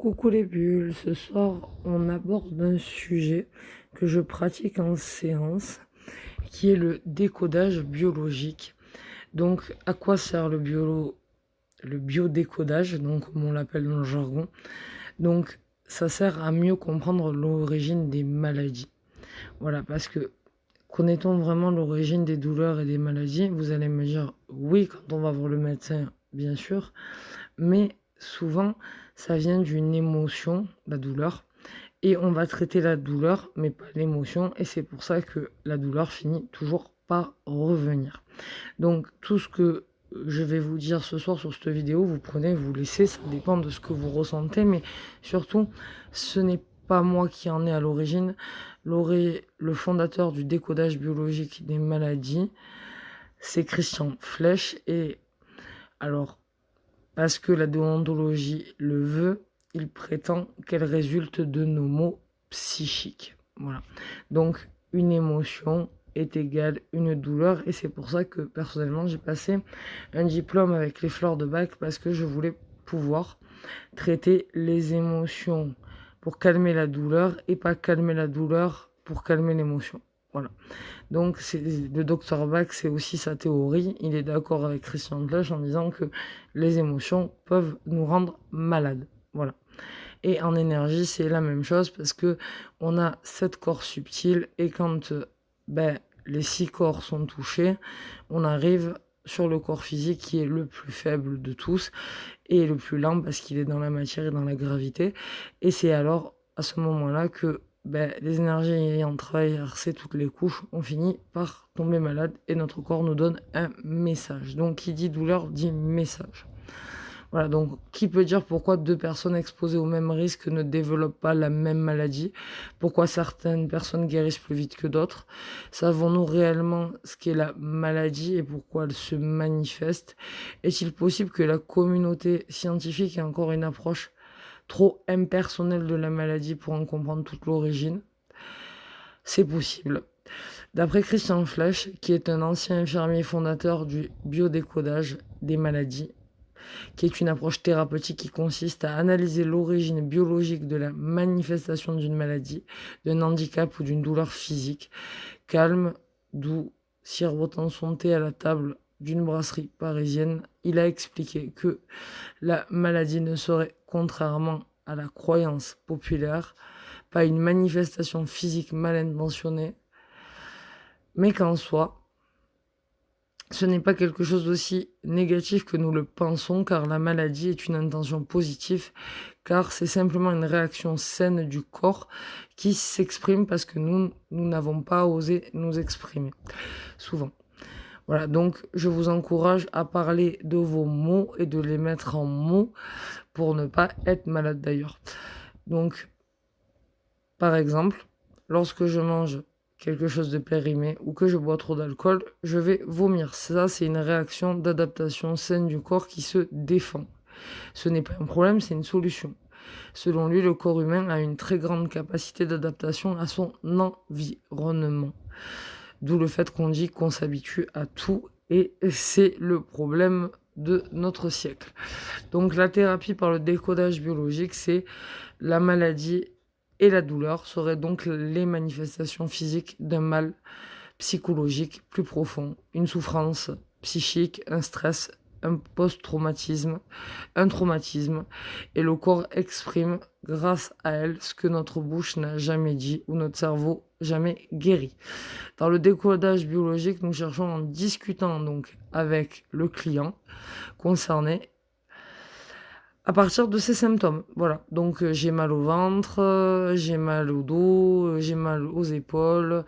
Coucou les bulles, ce soir on aborde un sujet que je pratique en séance qui est le décodage biologique. Donc à quoi sert le biodécodage, donc comme on l'appelle dans le jargon. Donc ça sert à mieux comprendre l'origine des maladies. Voilà, parce que connaît-on vraiment l'origine des douleurs et des maladies? Vous allez me dire oui quand on va voir le médecin, bien sûr, mais souvent ça vient d'une émotion, la douleur, et on va traiter la douleur, mais pas l'émotion, et c'est pour ça que la douleur finit toujours par revenir. Donc tout ce que je vais vous dire ce soir sur cette vidéo, vous prenez, vous laissez, ça dépend de ce que vous ressentez, mais surtout, ce n'est pas moi qui en ai à l'origine. Le fondateur du décodage biologique des maladies, c'est Christian Flech, et alors, parce que la déontologie le veut, il prétend qu'elle résulte de nos maux psychiques. Voilà. Donc, une émotion est égale une douleur, et c'est pour ça que personnellement j'ai passé un diplôme avec les fleurs de bac, parce que je voulais pouvoir traiter les émotions pour calmer la douleur et pas calmer la douleur pour calmer l'émotion. Voilà. Donc le docteur Bach, c'est aussi sa théorie. Il est d'accord avec Christian Flech en disant que les émotions peuvent nous rendre malades. Voilà. Et en énergie, c'est la même chose, parce que on a 7 corps subtils, et quand les 6 corps sont touchés, on arrive sur le corps physique qui est le plus faible de tous et le plus lent, parce qu'il est dans la matière et dans la gravité. Et c'est alors à ce moment-là que les énergies ayant traversé toutes les couches, on finit par tomber malade, et notre corps nous donne un message. Donc qui dit douleur dit message. Voilà, donc qui peut dire pourquoi 2 personnes exposées au même risque ne développent pas la même maladie? Pourquoi certaines personnes guérissent plus vite que d'autres? Savons-nous réellement ce qu'est la maladie et pourquoi elle se manifeste? Est-il possible que la communauté scientifique ait encore une approche trop impersonnelle de la maladie pour en comprendre toute l'origine? C'est possible. D'après Christian Flech, qui est un ancien infirmier fondateur du biodécodage des maladies, qui est une approche thérapeutique qui consiste à analyser l'origine biologique de la manifestation d'une maladie, d'un handicap ou d'une douleur physique, calme, doux, sirotant son thé à la table d'une brasserie parisienne, il a expliqué que la maladie ne serait, contrairement à la croyance populaire, pas une manifestation physique mal intentionnée, mais qu'en soi, ce n'est pas quelque chose d'aussi négatif que nous le pensons, car la maladie est une intention positive, car c'est simplement une réaction saine du corps qui s'exprime parce que nous n'avons pas osé nous exprimer, souvent. Voilà, donc je vous encourage à parler de vos mots et de les mettre en mots pour ne pas être malade d'ailleurs. Donc, par exemple, lorsque je mange quelque chose de périmé ou que je bois trop d'alcool, je vais vomir. Ça, c'est une réaction d'adaptation saine du corps qui se défend. Ce n'est pas un problème, c'est une solution. Selon lui, le corps humain a une très grande capacité d'adaptation à son environnement. D'où le fait qu'on dit qu'on s'habitue à tout, et c'est le problème de notre siècle. Donc la thérapie par le décodage biologique, c'est la maladie et la douleur seraient donc les manifestations physiques d'un mal psychologique plus profond, une souffrance psychique, un stress, un post-traumatisme, un traumatisme, et le corps exprime grâce à elle ce que notre bouche n'a jamais dit ou notre cerveau jamais guéri. Dans le décodage biologique, nous cherchons, en discutant donc avec le client concerné, à partir de ces symptômes. Voilà, donc j'ai mal au ventre, j'ai mal au dos, j'ai mal aux épaules,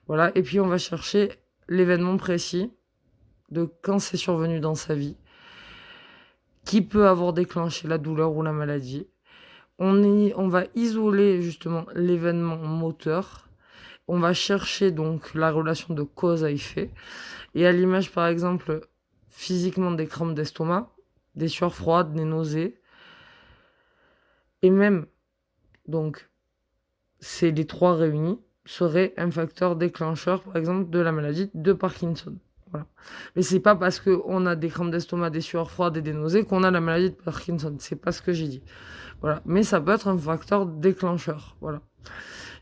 voilà. Et puis on va chercher l'événement précis de quand c'est survenu dans sa vie, qui peut avoir déclenché la douleur ou la maladie. On va isoler justement l'événement moteur. On va chercher donc la relation de cause à effet. Et à l'image, par exemple, physiquement des crampes d'estomac, des sueurs froides, des nausées. Et même, donc, c'est les 3 réunis, seraient un facteur déclencheur, par exemple, de la maladie de Parkinson. Voilà. Mais c'est pas parce qu'on a des crampes d'estomac, des sueurs froides et des nausées qu'on a la maladie de Parkinson. C'est pas ce que j'ai dit. Voilà. Mais ça peut être un facteur déclencheur. Voilà.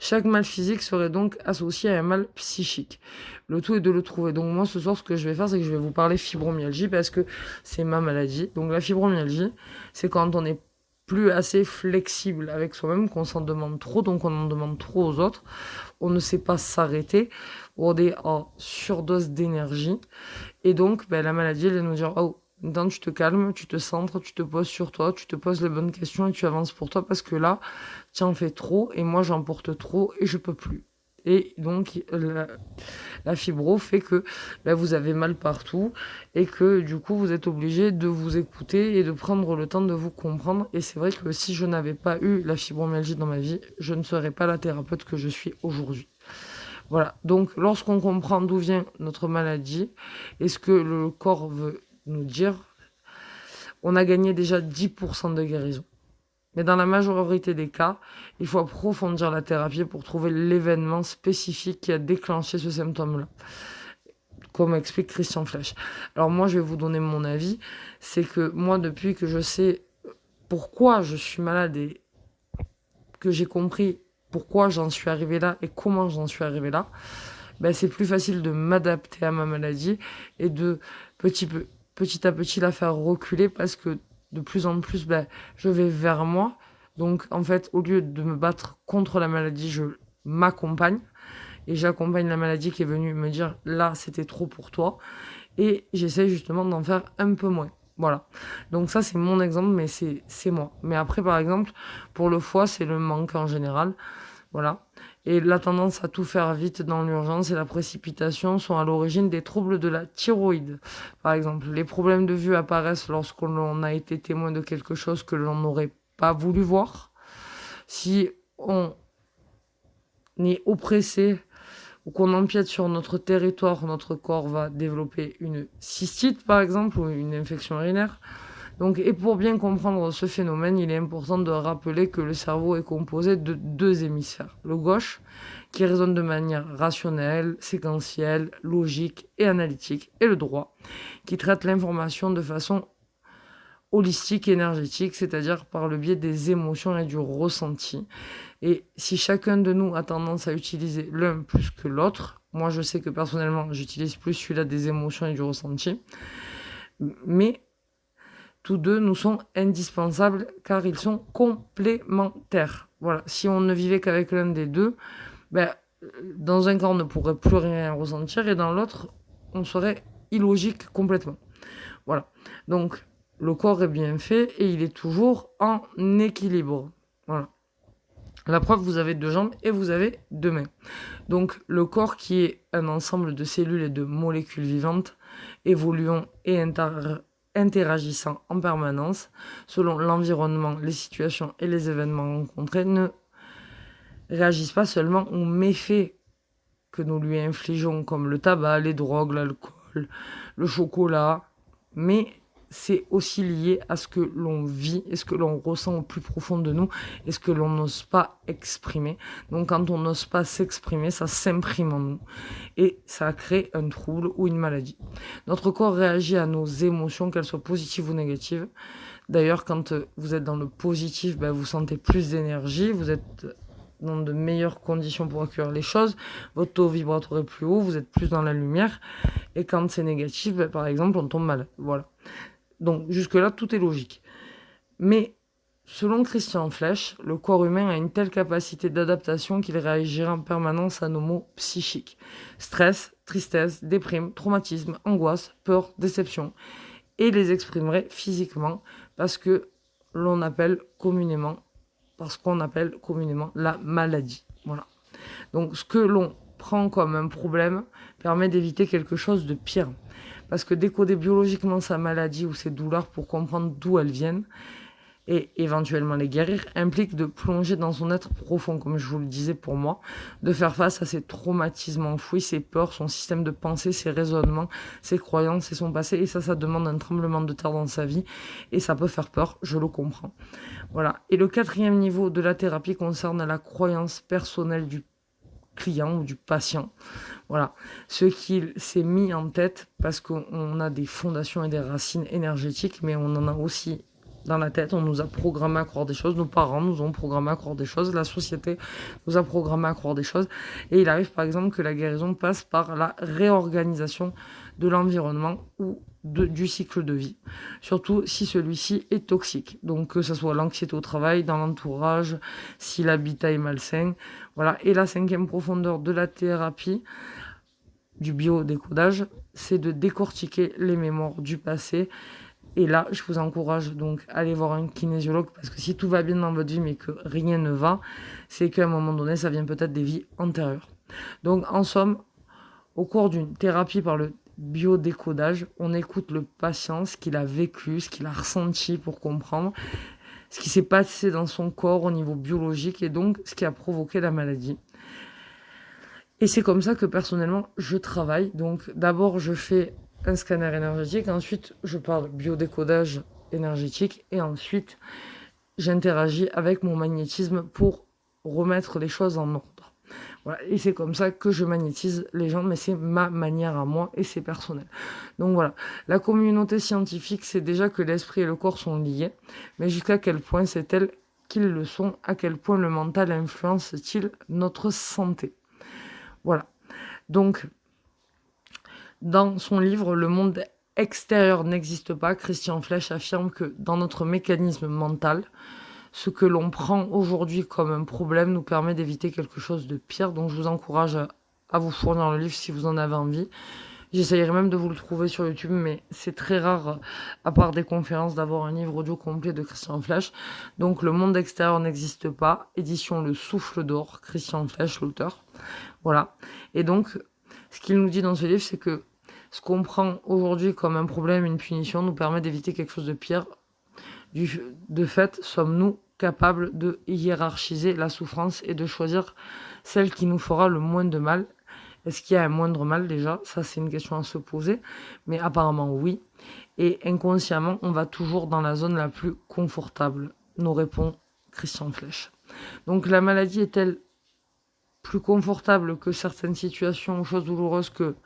Chaque mal physique serait donc associé à un mal psychique. Le tout est de le trouver. Donc moi ce soir ce que je vais faire c'est que je vais vous parler fibromyalgie parce que c'est ma maladie. Donc la fibromyalgie c'est quand on n'est plus assez flexible avec soi-même, qu'on s'en demande trop, donc on en demande trop aux autres. On ne sait pas s'arrêter, on est en surdose d'énergie. Et donc la maladie elle vient nous dire oh, maintenant tu te calmes, tu te centres, tu te poses sur toi, tu te poses les bonnes questions et tu avances pour toi parce que là, tu en fais trop et moi j'en porte trop et je peux plus. Et donc la fibro fait que vous avez mal partout et que du coup vous êtes obligé de vous écouter et de prendre le temps de vous comprendre. Et c'est vrai que si je n'avais pas eu la fibromyalgie dans ma vie, je ne serais pas la thérapeute que je suis aujourd'hui. Voilà, donc lorsqu'on comprend d'où vient notre maladie et ce que le corps veut nous dire, on a gagné déjà 10% de guérison. Mais dans la majorité des cas, il faut approfondir la thérapie pour trouver l'événement spécifique qui a déclenché ce symptôme-là, comme explique Christian Flech. Alors moi, je vais vous donner mon avis. C'est que moi, depuis que je sais pourquoi je suis malade et que j'ai compris pourquoi j'en suis arrivé là et comment j'en suis arrivé là, c'est plus facile de m'adapter à ma maladie et de petit à petit la faire reculer parce que de plus en plus, je vais vers moi. Donc, en fait, au lieu de me battre contre la maladie, je m'accompagne et j'accompagne la maladie qui est venue me dire là, c'était trop pour toi. Et j'essaie justement d'en faire un peu moins. Voilà. Donc ça, c'est mon exemple, mais c'est moi. Mais après, par exemple, pour le foie, c'est le manque en général. Voilà. Et la tendance à tout faire vite dans l'urgence et la précipitation sont à l'origine des troubles de la thyroïde. Par exemple, les problèmes de vue apparaissent lorsqu'on a été témoin de quelque chose que l'on n'aurait pas voulu voir. Si on est oppressé ou qu'on empiète sur notre territoire, notre corps va développer une cystite, par exemple, ou une infection urinaire. Donc, et pour bien comprendre ce phénomène, il est important de rappeler que le cerveau est composé de deux hémisphères. Le gauche, qui raisonne de manière rationnelle, séquentielle, logique et analytique, et le droit, qui traite l'information de façon holistique et énergétique, c'est-à-dire par le biais des émotions et du ressenti. Et si chacun de nous a tendance à utiliser l'un plus que l'autre, moi je sais que personnellement j'utilise plus celui-là des émotions et du ressenti, mais tous deux nous sont indispensables car ils sont complémentaires. Voilà, si on ne vivait qu'avec l'un des deux, dans un cas on ne pourrait plus rien ressentir et dans l'autre on serait illogique complètement. Voilà, donc le corps est bien fait et il est toujours en équilibre. Voilà. La preuve, vous avez deux jambes et vous avez deux mains. Donc le corps qui est un ensemble de cellules et de molécules vivantes, évoluant et interagissant en permanence, selon l'environnement, les situations et les événements rencontrés, ne réagissent pas seulement aux méfaits que nous lui infligeons, comme le tabac, les drogues, l'alcool, le chocolat, mais c'est aussi lié à ce que l'on vit et ce que l'on ressent au plus profond de nous et ce que l'on n'ose pas exprimer. Donc quand on n'ose pas s'exprimer, ça s'imprime en nous et ça crée un trouble ou une maladie. Notre corps réagit à nos émotions, qu'elles soient positives ou négatives. D'ailleurs, quand vous êtes dans le positif, vous sentez plus d'énergie, vous êtes dans de meilleures conditions pour accueillir les choses, votre taux vibratoire est plus haut, vous êtes plus dans la lumière. Et quand c'est négatif, par exemple, on tombe malade. Voilà. Donc jusque-là, tout est logique. Mais selon Christian Flech, le corps humain a une telle capacité d'adaptation qu'il réagira en permanence à nos maux psychiques. Stress, tristesse, déprime, traumatisme, angoisse, peur, déception. Et les exprimerait physiquement parce qu'on appelle communément la maladie. Voilà. Donc ce que l'on prend comme un problème permet d'éviter quelque chose de pire. Parce que décoder biologiquement sa maladie ou ses douleurs pour comprendre d'où elles viennent et éventuellement les guérir implique de plonger dans son être profond, comme je vous le disais pour moi, de faire face à ses traumatismes enfouis, ses peurs, son système de pensée, ses raisonnements, ses croyances et son passé. Et ça demande un tremblement de terre dans sa vie et ça peut faire peur, je le comprends. Voilà. Et le 4e niveau de la thérapie concerne la croyance personnelle du client ou du patient. Voilà, ce qu'il s'est mis en tête parce qu'on a des fondations et des racines énergétiques, mais on en a aussi dans la tête, on nous a programmé à croire des choses, nos parents nous ont programmé à croire des choses, la société nous a programmé à croire des choses. Et il arrive par exemple que la guérison passe par la réorganisation de l'environnement ou du cycle de vie, surtout si celui-ci est toxique. Donc que ce soit l'anxiété au travail, dans l'entourage, si l'habitat est malsain. Voilà. Et la 5e profondeur de la thérapie, du biodécodage, c'est de décortiquer les mémoires du passé. Et là, je vous encourage donc à aller voir un kinésiologue, parce que si tout va bien dans votre vie mais que rien ne va, c'est qu'à un moment donné, ça vient peut-être des vies antérieures. Donc en somme, au cours d'une thérapie par le biodécodage, on écoute le patient, ce qu'il a vécu, ce qu'il a ressenti pour comprendre ce qui s'est passé dans son corps au niveau biologique et donc ce qui a provoqué la maladie. Et c'est comme ça que personnellement, je travaille. Donc d'abord, je fais un scanner énergétique, ensuite je parle biodécodage énergétique et ensuite j'interagis avec mon magnétisme pour remettre les choses en ordre. Voilà. Et c'est comme ça que je magnétise les gens, mais c'est ma manière à moi et c'est personnel. Donc voilà, la communauté scientifique sait déjà que l'esprit et le corps sont liés, mais jusqu'à quel point c'est-elle qu'ils le sont, à quel point le mental influence-t-il notre santé. Voilà. Donc, dans son livre « Le monde extérieur n'existe pas », Christian Flech affirme que dans notre mécanisme mental, ce que l'on prend aujourd'hui comme un problème nous permet d'éviter quelque chose de pire. Donc je vous encourage à vous fournir le livre si vous en avez envie. J'essayerai même de vous le trouver sur YouTube, mais c'est très rare, à part des conférences, d'avoir un livre audio complet de Christian Flech. Donc Le monde extérieur n'existe pas, édition Le Souffle d'Or, Christian Flech, l'auteur. Voilà. Et donc, ce qu'il nous dit dans ce livre, c'est que ce qu'on prend aujourd'hui comme un problème, une punition, nous permet d'éviter quelque chose de pire. De fait, sommes-nous capables de hiérarchiser la souffrance et de choisir celle qui nous fera le moins de mal? Est-ce qu'il y a un moindre mal déjà? Ça, c'est une question à se poser. Mais apparemment, oui. Et inconsciemment, on va toujours dans la zone la plus confortable, nous répond Christian Flech. Donc la maladie est-elle plus confortable que certaines situations ou choses douloureuses que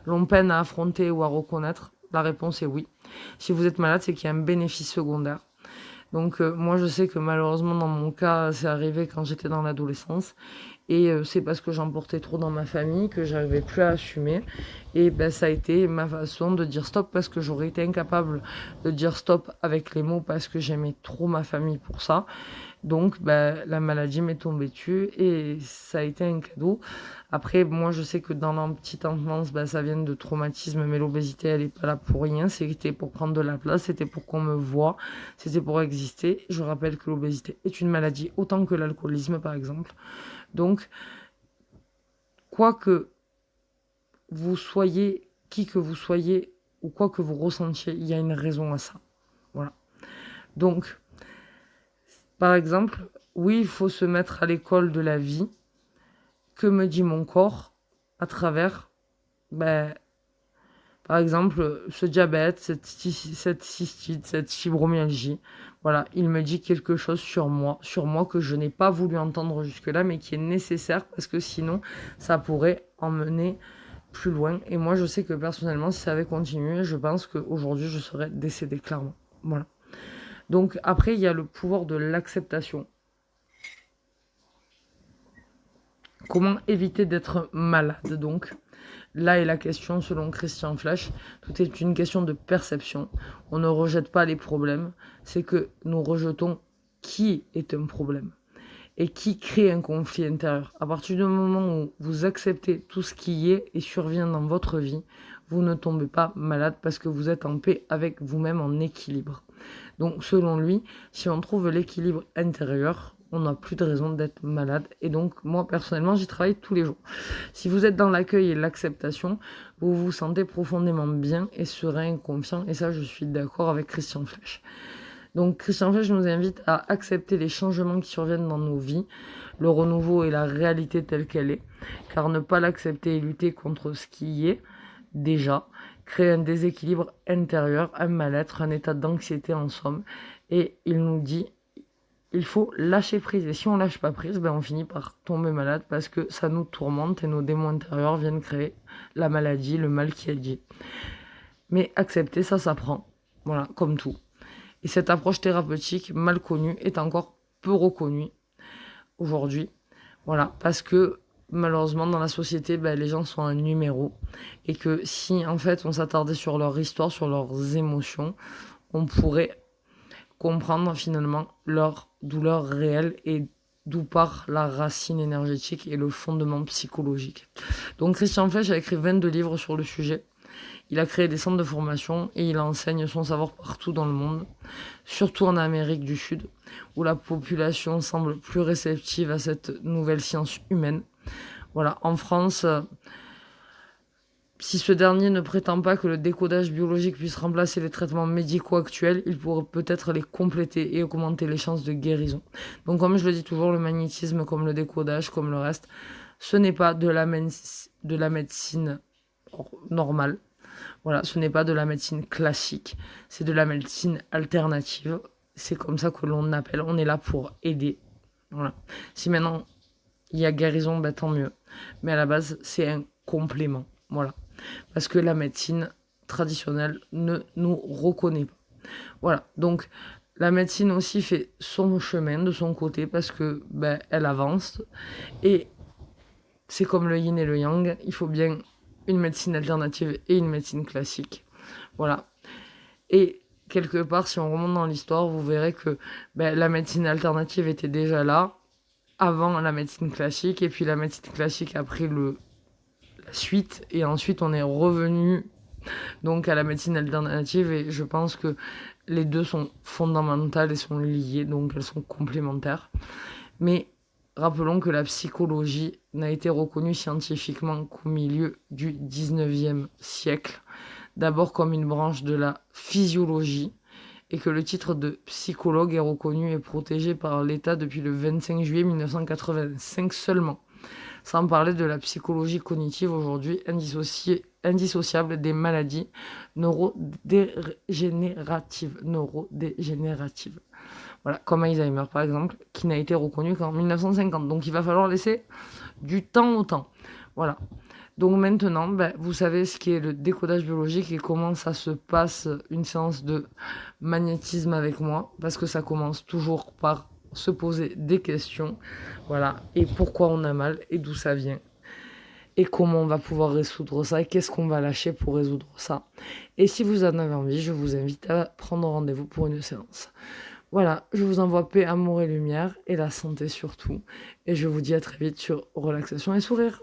l'on peine à affronter ou à reconnaître? La réponse est oui. Si vous êtes malade, c'est qu'il y a un bénéfice secondaire. Donc moi, je sais que malheureusement, dans mon cas, c'est arrivé quand j'étais dans l'adolescence. Et c'est parce que j'en portais trop dans ma famille que j'arrivais plus à assumer. Et ben, ça a été ma façon de dire stop, parce que j'aurais été incapable de dire stop avec les mots parce que j'aimais trop ma famille pour ça. Donc ben, la maladie m'est tombée dessus et ça a été un cadeau. Après, moi je sais que dans la petite enfance, ben, ça vient de traumatisme, mais l'obésité elle est pas là pour rien. C'était pour prendre de la place, c'était pour qu'on me voie, c'était pour exister. Je rappelle que l'obésité est une maladie autant que l'alcoolisme par exemple. Donc, quoi que vous soyez, qui que vous soyez, ou quoi que vous ressentiez, il y a une raison à ça. Voilà. Donc, par exemple, oui, il faut se mettre à l'école de la vie. Que me dit mon corps à travers, par exemple, ce diabète, cette cystite, cette fibromyalgie? Voilà, il me dit quelque chose sur moi que je n'ai pas voulu entendre jusque-là, mais qui est nécessaire parce que sinon, ça pourrait emmener plus loin. Et moi, je sais que personnellement, si ça avait continué, je pense qu'aujourd'hui, je serais décédée, clairement. Voilà. Donc après, il y a le pouvoir de l'acceptation. Comment éviter d'être malade, donc? Là est la question selon Christian Flech. Tout est une question de perception. On ne rejette pas les problèmes, c'est que nous rejetons qui est un problème et qui crée un conflit intérieur. À partir du moment où vous acceptez tout ce qui est et survient dans votre vie, vous ne tombez pas malade parce que vous êtes en paix avec vous-même, en équilibre. Donc selon lui, si on trouve l'équilibre intérieur, on n'a plus de raison d'être malade. Et donc, moi, personnellement, j'y travaille tous les jours. Si vous êtes dans l'accueil et l'acceptation, vous vous sentez profondément bien et serein, confiant. Et ça, je suis d'accord avec Christian Flech. Donc, Christian Flech nous invite à accepter les changements qui surviennent dans nos vies, le renouveau et la réalité telle qu'elle est. Car ne pas l'accepter et lutter contre ce qui y est, déjà, crée un déséquilibre intérieur, un mal-être, un état d'anxiété en somme. Et il nous dit... il faut lâcher prise. Et si on lâche pas prise, on finit par tomber malade parce que ça nous tourmente et nos démons intérieurs viennent créer la maladie, le mal qui est dit. Mais accepter, ça s'apprend. Voilà, comme tout. Et cette approche thérapeutique mal connue est encore peu reconnue aujourd'hui. Voilà, parce que malheureusement dans la société, les gens sont un numéro. Et que si en fait on s'attardait sur leur histoire, sur leurs émotions, on pourrait comprendre finalement leur douleur réelle et d'où part la racine énergétique et le fondement psychologique. Donc Christian Flech a écrit 22 livres sur le sujet. Il a créé des centres de formation et il enseigne son savoir partout dans le monde, surtout en Amérique du Sud, où la population semble plus réceptive à cette nouvelle science humaine. Voilà, en France, si ce dernier ne prétend pas que le décodage biologique puisse remplacer les traitements médicaux actuels, il pourrait peut-être les compléter et augmenter les chances de guérison. Donc comme je le dis toujours, le magnétisme, comme le décodage, comme le reste, ce n'est pas de la médecine normale. Voilà, ce n'est pas de la médecine classique, c'est de la médecine alternative. C'est comme ça que l'on appelle, on est là pour aider. Voilà. Si maintenant il y a guérison, tant mieux. Mais à la base, c'est un complément. Voilà. Parce que la médecine traditionnelle ne nous reconnaît pas. Voilà. Donc, la médecine aussi fait son chemin de son côté parce que elle avance. Et c'est comme le yin et le yang. Il faut bien une médecine alternative et une médecine classique. Voilà. Et quelque part, si on remonte dans l'histoire, vous verrez que la médecine alternative était déjà là avant la médecine classique. Et puis la médecine classique a pris la suite. Et ensuite, on est revenu donc à la médecine alternative. Et je pense que les deux sont fondamentales et sont liées. Donc elles sont complémentaires. Mais rappelons que la psychologie n'a été reconnue scientifiquement qu'au milieu du 19e siècle, d'abord comme une branche de la physiologie, et que le titre de psychologue est reconnu et protégé par l'État depuis le 25 juillet 1985 seulement, sans parler de la psychologie cognitive aujourd'hui indissociable des maladies neurodégénératives. Voilà, comme Alzheimer par exemple, qui n'a été reconnu qu'en 1950. Donc il va falloir laisser du temps au temps. Voilà. Donc maintenant, vous savez ce qu'est le décodage biologique et comment ça se passe une séance de magnétisme avec moi, parce que ça commence toujours par se poser des questions, voilà, et pourquoi on a mal et d'où ça vient. Et comment on va pouvoir résoudre ça et qu'est-ce qu'on va lâcher pour résoudre ça. Et si vous en avez envie, je vous invite à prendre rendez-vous pour une séance. Voilà, je vous envoie paix, amour et lumière, et la santé surtout. Et je vous dis à très vite sur Relaxation et Sourire.